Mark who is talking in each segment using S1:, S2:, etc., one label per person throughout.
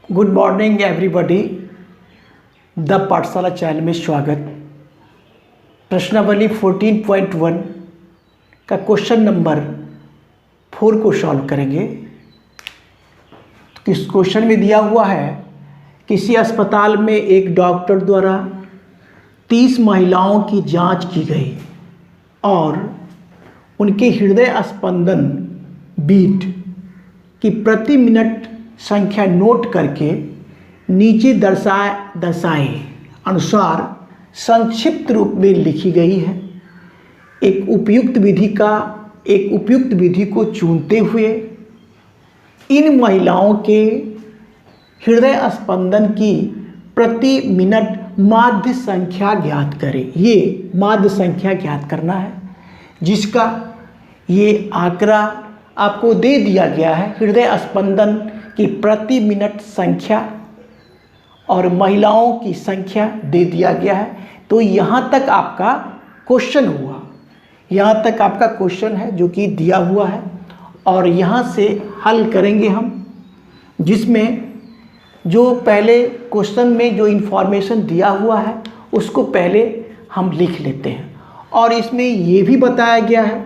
S1: Good morning everybody. The पाठशाला channel में स्वागत। प्रश्नावली 14.1 का क्वेश्चन नंबर 4 को सॉल्व करेंगे। इस क्वेश्चन में दिया हुआ है, किसी अस्पताल में एक डॉक्टर द्वारा 30 महिलाओं की जांच की गई और उनके हृदय स्पंदन बीट की प्रति मिनट संख्या नोट करके नीचे दर्शाए अनुसार संक्षिप्त रूप में लिखी गई है। एक उपयुक्त विधि को चुनते हुए इन महिलाओं के हृदय स्पंदन की प्रति मिनट माध्य संख्या ज्ञात करें। ये माध्य संख्या ज्ञात करना है, जिसका ये आंकड़ा आपको दे दिया गया है। हृदय स्पंदन की प्रति मिनट संख्या और महिलाओं की संख्या दे दिया गया है। तो यहाँ तक आपका क्वेश्चन हुआ, यहाँ तक आपका क्वेश्चन है जो कि दिया हुआ है और यहाँ से हल करेंगे हम, जिसमें जो पहले क्वेश्चन में जो इन्फॉर्मेशन दिया हुआ है उसको पहले हम लिख लेते हैं। और इसमें ये भी बताया गया है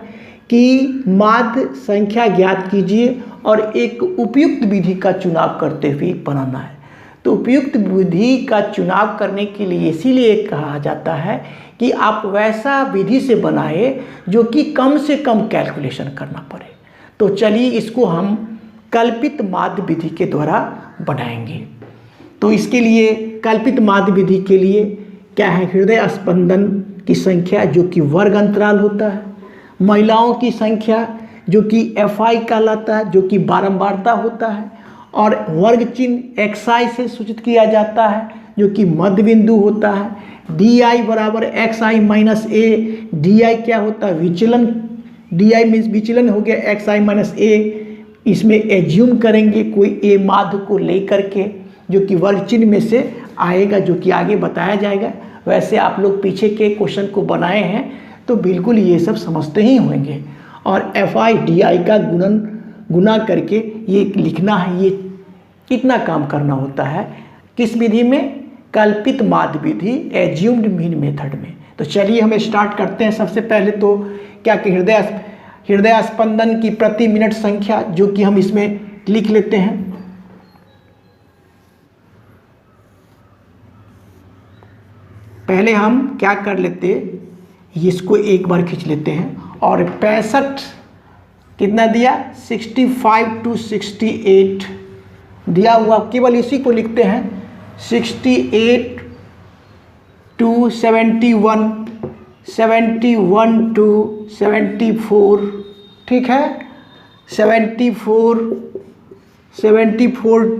S1: कि माध्य संख्या ज्ञात कीजिए और एक उपयुक्त विधि का चुनाव करते हुए बनाना है। तो उपयुक्त विधि का चुनाव करने के लिए इसीलिए कहा जाता है कि आप वैसा विधि से बनाए जो कि कम से कम कैलकुलेशन करना पड़े। तो चलिए इसको हम कल्पित माध्य विधि के द्वारा बनाएंगे। तो इसके लिए कल्पित माध्य विधि के लिए क्या है, हृदय स्पंदन की संख्या जो कि वर्ग अंतराल होता है, महिलाओं की संख्या जो कि FI कहलाता है, जो कि बारंबारता होता है, और वर्ग चिन्ह XI से सूचित किया जाता है जो कि मध्य बिंदु होता है। DI बराबर XI माइनस A। DI क्या होता है, विचलन। DI मीन्स विचलन हो गया XI माइनस A। इसमें एज्यूम करेंगे कोई A माध्य को लेकर के जो कि वर्ग चिन्ह में से आएगा, जो कि आगे बताया जाएगा। वैसे आप लोग पीछे के क्वेश्चन को बनाए हैं तो बिल्कुल ये सब समझते ही होंगे। और FI DI का गुना करके ये लिखना है। ये कितना काम करना होता है किस विधि में, कल्पित माध्य विधि, एज्यूम्ड मीन मेथड में। तो चलिए हम स्टार्ट करते हैं। सबसे पहले तो क्या कि हृदय स्पंदन की प्रति मिनट संख्या जो कि हम इसमें लिख लेते हैं। पहले हम क्या कर लेते, इसको एक बार खींच लेते हैं और 65 कितना दिया, 65 to 68 दिया हुआ, केवल इसी को लिखते हैं। 68 to 71, 71 to 74, ठीक है। 74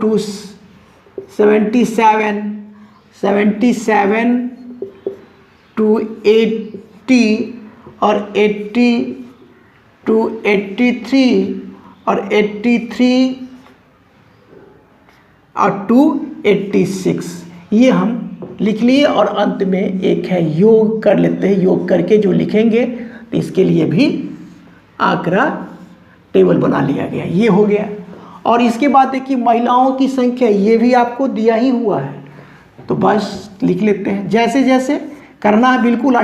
S1: to 77, 77 to 80 और 80 to 83 और 83 और to 86, ये हम लिख लिए। और अंत में एक है योग कर लेते हैं। योग करके जो लिखेंगे तो इसके लिए भी आंकड़ा टेबल बना लिया गया, ये हो गया। और इसके बाद देखिए महिलाओं की संख्या, ये भी आपको दिया ही हुआ है, तो बस लिख लेते हैं। जैसे जैसे करना है, बिल्कुल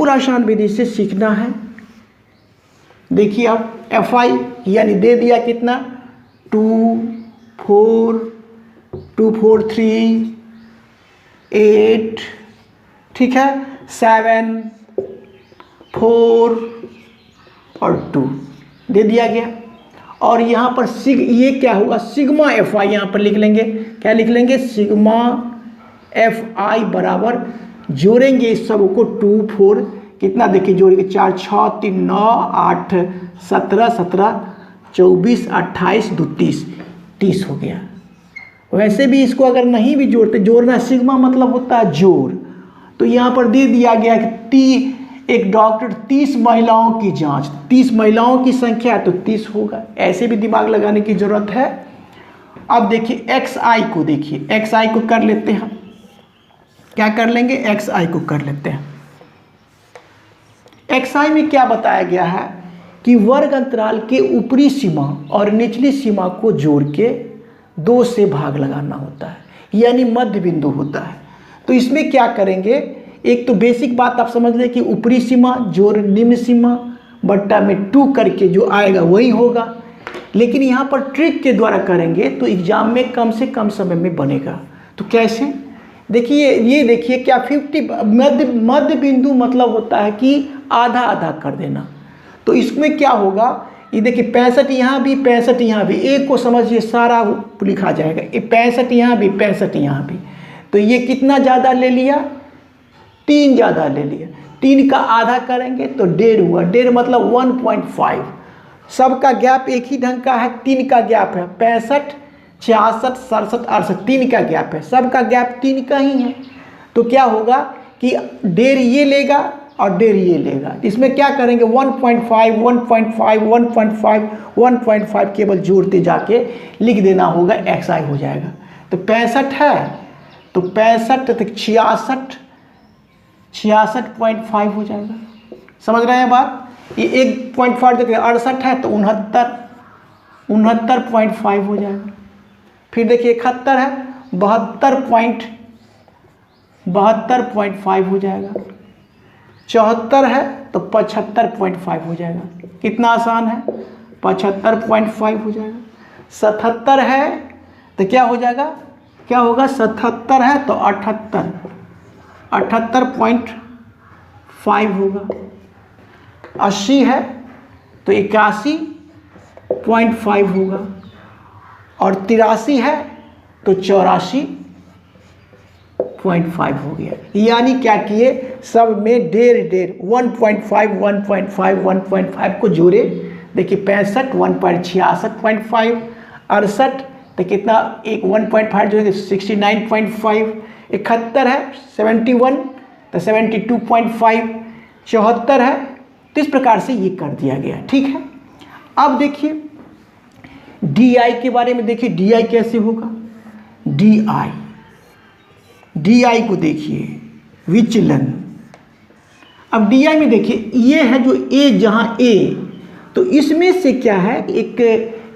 S1: आसान विधि से सीखना है। देखिए अब FI यानी दे दिया कितना, 2 4 2 4 3 8, ठीक है, 7 4 और 2 दे दिया गया। और यहाँ पर ये क्या हुआ, सिग्मा FI यहाँ पर लिख लेंगे। क्या लिख लेंगे, सिग्मा FI बराबर, जोड़ेंगे इस सब को 2 4 कितना देखिए जोड़ेंगे, 4 6 3 9 8 17 17 24 28 2 30, 30 हो गया। वैसे भी इसको अगर नहीं भी जोड़ते, जोड़ना सिग्मा मतलब होता है जोड़। तो यहाँ पर दे दिया गया कि एक डॉक्टर 30 महिलाओं की जांच, 30 महिलाओं की संख्या है तो 30 होगा। ऐसे भी दिमाग लगाने की जरूरत है। अब देखिए XI को, देखिए XI को कर लेते हैं। क्या कर लेंगे, XI को कर लेते हैं। XI में क्या बताया गया है कि वर्ग अंतराल के ऊपरी सीमा और निचली सीमा को जोड़ के 2 से भाग लगाना होता है, यानी मध्य बिंदु होता है। तो इसमें क्या करेंगे, एक तो बेसिक बात आप समझ लें कि ऊपरी सीमा जोड़ निम्न सीमा बट्टा में 2 करके जो आएगा वही होगा। लेकिन यहाँ पर ट्रिक के द्वारा करेंगे तो एग्जाम में कम से कम समय में बनेगा। तो कैसे, देखिए ये देखिए क्या 50 मध्य बिंदु मतलब होता है कि आधा आधा कर देना। तो इसमें क्या होगा, ये देखिए 65 यहाँ भी 65 यहाँ भी, एक को समझिए सारा लिखा जाएगा, ये 65 यहाँ भी 65 यहाँ भी। तो ये कितना ज़्यादा ले लिया, 3 ज़्यादा ले लिया। 3 का आधा करेंगे तो 1.5 हुआ, 1.5 मतलब 1.5। सबका गैप एक ही ढंग का है, 3 का गैप है, 65 66 67 68 3 का गैप है, सबका गैप 3 का ही है। तो क्या होगा कि 1.5 ये लेगा और 1.5 ये लेगा। इसमें क्या करेंगे 1.5 1.5 1.5 1.5 केवल जोड़ते जाके लिख देना होगा, XI हो जाएगा। तो 65 है तो 65 तो 66.5 हो जाएगा। समझ रहे हैं बात, ये 1.5 देखिए 68 है तो 69.5 हो जाएगा। फिर देखिए 71 है 72.5 हो जाएगा। 74 है तो 75.5 हो जाएगा। कितना आसान है, 75.5 हो जाएगा। 77 है तो क्या हो जाएगा, क्या होगा, 77 है तो 78.5 होगा। 80 है तो 81.5 होगा। और 83 है तो 84.5 हो गया। यानी क्या किए, सब में 1.5 1.5 को जोड़े। देखिए 65 1.66.5, 68 तो कितना, एक 1.5 जो है 69.5, 71 है 71 तो 72.5, 74 है। तो इस प्रकार से ये कर दिया गया, ठीक है। अब देखिए DI के बारे में, देखिए DI कैसे होगा। DI को देखिए विचलन। अब DI में देखिए ये है जो A, जहाँ A, तो इसमें से क्या है, एक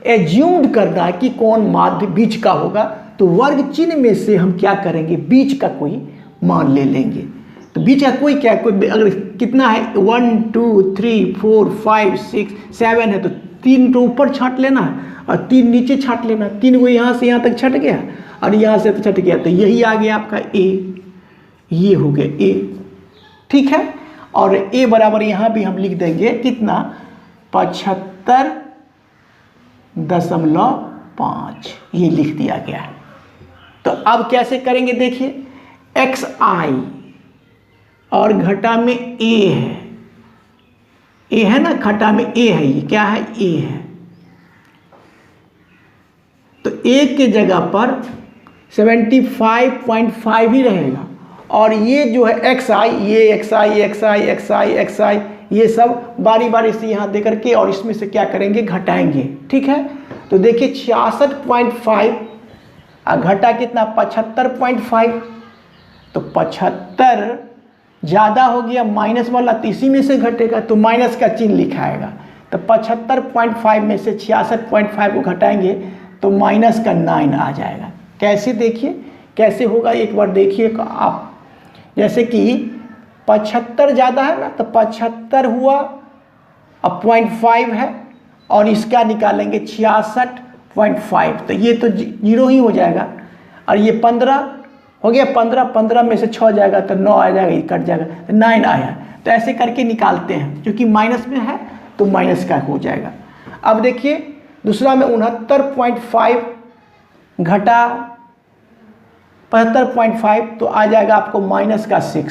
S1: एज्यूम्ड करना है कि कौन माध्य बीच का होगा। तो वर्ग चिन्ह में से हम क्या करेंगे, बीच का कोई मान ले लेंगे। तो बीच का कोई क्या, कोई अगर कितना है 1 2 3 4 5 6 7 है तो 3 तो ऊपर छांट लेना है और 3 नीचे छांट लेना। 3 को यहाँ से यहाँ तक छट गया और यहाँ से छट गया, तो यही आ गया आपका A, ये हो गया A, ठीक है। और A बराबर यहाँ भी हम लिख देंगे कितना, 75.5, ये लिख दिया गया है। तो अब कैसे करेंगे, देखिए XI और घटा में A है, A है ना, घटा में A है, ये क्या है, A है। तो A के जगह पर 75.5 ही रहेगा। और ये जो है XI, ये XI ये सब बारी बारी से यहाँ दे करके और इसमें से क्या करेंगे, घटाएंगे, ठीक है। तो देखिए 66.5 और घटा कितना, 75.5, तो 75 ज़्यादा हो गया माइनस वाला, तो इसी में से घटेगा, तो माइनस का चिन्ह लिखाएगा। तो 75.5 में से 66.5 को घटाएंगे तो माइनस का 9 आ जाएगा। कैसे, देखिए कैसे होगा, एक बार देखिए आप। जैसे कि 75 ज़्यादा है ना, तो 75 हुआ अब 0.5 है और इसका निकालेंगे 66.5, तो ये तो 0 ही हो जाएगा। और ये 15 हो गया, 15 में से 6 जाएगा तो 9 आ जाएगा, ये कट जाएगा तो 9 आया। तो ऐसे करके निकालते हैं, क्योंकि माइनस में है तो माइनस का हो जाएगा। अब देखिए दूसरा में 69.5 घटा 75.5 तो आ जाएगा आपको माइनस का 6।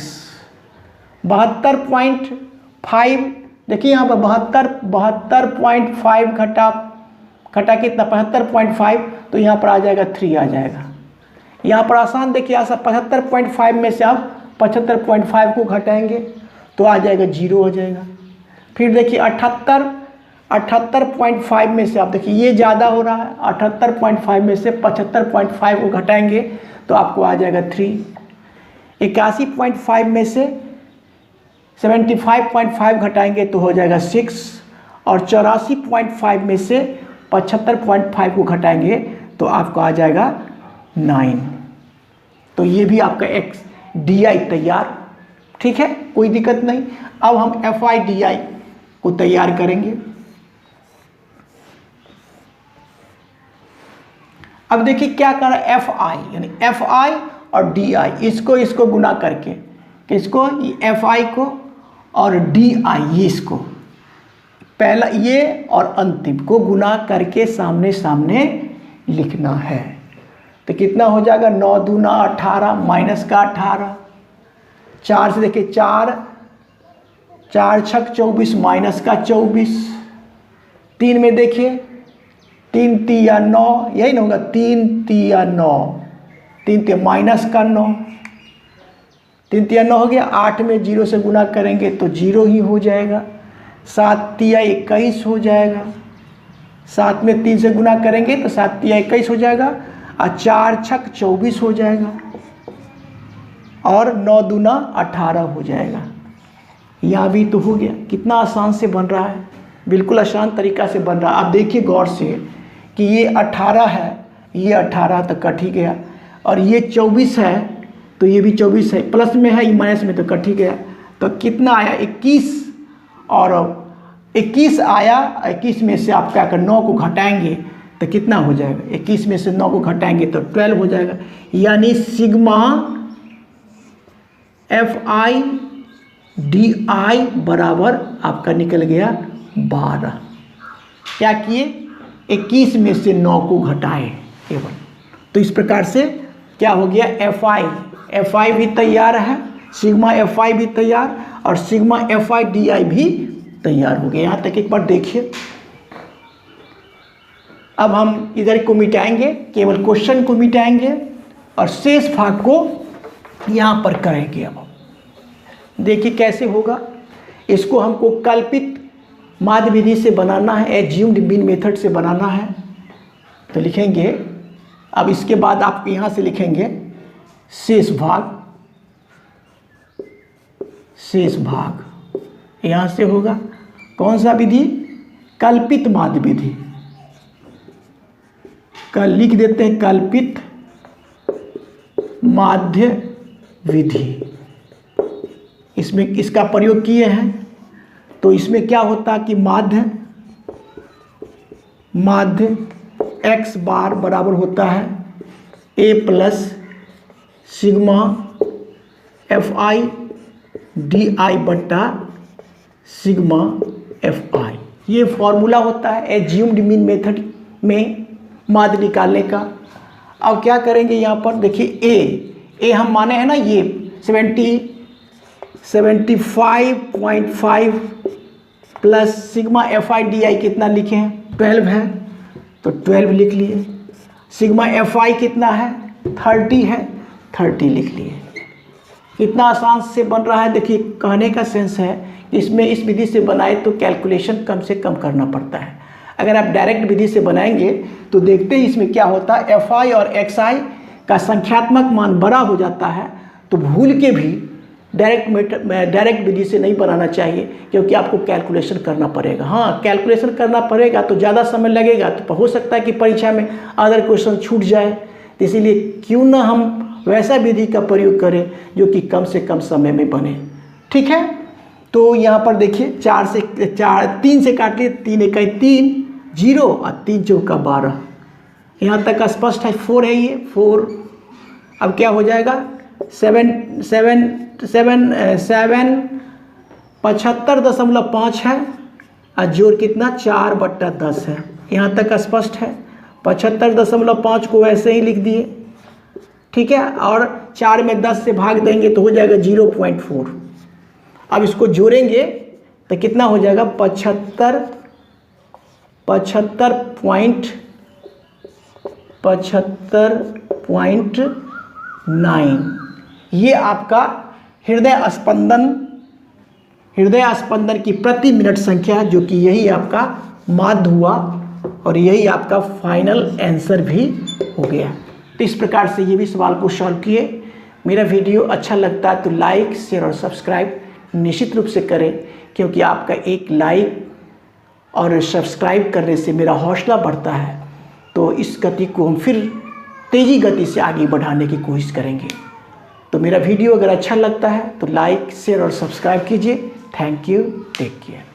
S1: 72.5 देखिए यहाँ पर 72.5 घटा कितना 75.5, तो यहाँ पर आ जाएगा 3 आ जाएगा। यहाँ पर आसान देखिए, ऐसा 75.5 में से आप 75.5 को घटाएंगे तो आ जाएगा 0 हो जाएगा। फिर देखिए 78.5 में से आप देखिए ये ज़्यादा हो रहा है, 78.5 में से 75.5 को घटाएंगे तो आपको आ जाएगा 3। 81.5 में से 75.5 घटाएंगे तो हो जाएगा 6। और 84.5 में से 75.5 को घटाएंगे तो आपको आ जाएगा 9। तो ये भी आपका एक्स डी आई तैयार। ठीक है, कोई दिक्कत नहीं। अब हम एफ आई डी आई को तैयार करेंगे। अब देखिए क्या कर रहा है, एफ आई यानी एफ आई और डी आई, इसको गुना करके, किसको, एफ आई को और डी आई, ये इसको पहला ये और अंतिम को गुना करके सामने सामने लिखना है। तो कितना हो जाएगा, 9 दूना 18 माइनस का 18, 4 से देखिए 4 छक 24 माइनस का 24, 3 में देखिए 3 तिया 9, यही ना होगा, 3 तिया 9, 3 तिया माइनस का 9, 3 तिया 9 हो गया। 8 में 0 से गुना करेंगे तो 0 ही हो जाएगा। 7 तिया 21 हो जाएगा। 7 में 3 से गुना करेंगे तो 7 तिया 21 हो जाएगा और 4 छक 24 हो जाएगा और 9 दूना 18 हो जाएगा। यहाँ भी तो हो गया। कितना आसान से बन रहा है, बिल्कुल आसान तरीका से बन रहा है। आप देखिए गौर से कि ये 18 है, ये 18 तो कट ही गया, और ये 24 है तो ये भी 24 है, प्लस में है, ये माइनस में तो कट ही गया। तो कितना आया, 21, और 21 आया। 21 में से आप क्या कर 9 को घटाएंगे तो कितना हो जाएगा, 21 में से 9 को घटाएंगे तो 12 हो जाएगा। यानी sigma F I D I बराबर आपका निकल गया 12। क्या किए, 21 में से 9 को घटाए केवल। तो इस प्रकार से क्या हो गया, एफ आई भी तैयार है, सिग्मा एफ आई भी तैयार और sigma F I D I भी तैयार हो गया। यहाँ तक एक बार देखिए। अब हम इधर को मिटाएंगे, केवल क्वेश्चन को मिटाएंगे और शेष भाग को यहाँ पर करेंगे। अब देखिए कैसे होगा। इसको हमको कल्पित माध्य विधि से बनाना है, एज्यूम्ड मीन मेथड से बनाना है। तो लिखेंगे, अब इसके बाद आप यहाँ से लिखेंगे शेष भाग, शेष भाग यहाँ से होगा। कौन सा विधि, कल्पित माध्य विधि। कल लिख देते हैं कल्पित माध्य विधि। इसमें इसका प्रयोग किए हैं तो इसमें क्या होता है कि माध्य x बार बराबर होता है a plus sigma F I D I बट्टा सिग्मा एफ आई। ये फॉर्मूला होता है एज्यूम्ड मीन मेथड में माध्य निकालने का। अब क्या करेंगे, यहाँ पर देखिए a हम माने हैं ना, ये 75.5 plus sigma F I D I कितना लिखे हैं, 12 है तो 12 लिख लिए। सिग्मा एफ आई कितना है, 30 है, 30 लिख लिए। कितना आसान से बन रहा है। देखिए कहने का सेंस है कि इसमें इस विधि से बनाए तो कैलकुलेशन कम से कम करना पड़ता है। अगर आप डायरेक्ट विधि से बनाएंगे तो देखते हैं इसमें क्या होता है, एफ आई और एक्स आई का संख्यात्मक मान बड़ा हो जाता है। तो भूल के भी डायरेक्ट विधि से नहीं बनाना चाहिए, क्योंकि आपको कैलकुलेशन करना पड़ेगा। हाँ, कैलकुलेशन करना पड़ेगा तो ज़्यादा समय लगेगा, तो हो सकता है कि परीक्षा में अदर क्वेश्चन छूट जाए। तो इसीलिए क्यों ना हम वैसा विधि का प्रयोग करें जो कि कम से कम समय में बने। ठीक है, तो यहाँ पर देखिए 3 से काट लिए, 3 1 3 0 और 3 चौका 12। यहाँ तक स्पष्ट है। 4 है ये 4। अब क्या हो जाएगा, 75.5 है और जोड़ कितना 4/10 है। यहाँ तक स्पष्ट है। 75.5 को वैसे ही लिख दिए, ठीक है, और 4 में 10 से भाग देंगे तो हो जाएगा 0.4। अब इसको जोड़ेंगे तो कितना हो जाएगा 75.9। ये आपका हृदय स्पंदन की प्रति मिनट संख्या है, जो कि यही आपका माध्य हुआ और यही आपका फाइनल आंसर भी हो गया। तो इस प्रकार से ये भी सवाल को सॉल्व किए। मेरा वीडियो अच्छा लगता है तो लाइक शेयर और सब्सक्राइब निश्चित रूप से करें, क्योंकि आपका एक लाइक और सब्सक्राइब करने से मेरा हौसला बढ़ता है, तो इस गति को हम फिर तेज़ी गति से आगे बढ़ाने की कोशिश करेंगे। तो मेरा वीडियो अगर अच्छा लगता है तो लाइक, शेयर और सब्सक्राइब कीजिए। Thank you, take care.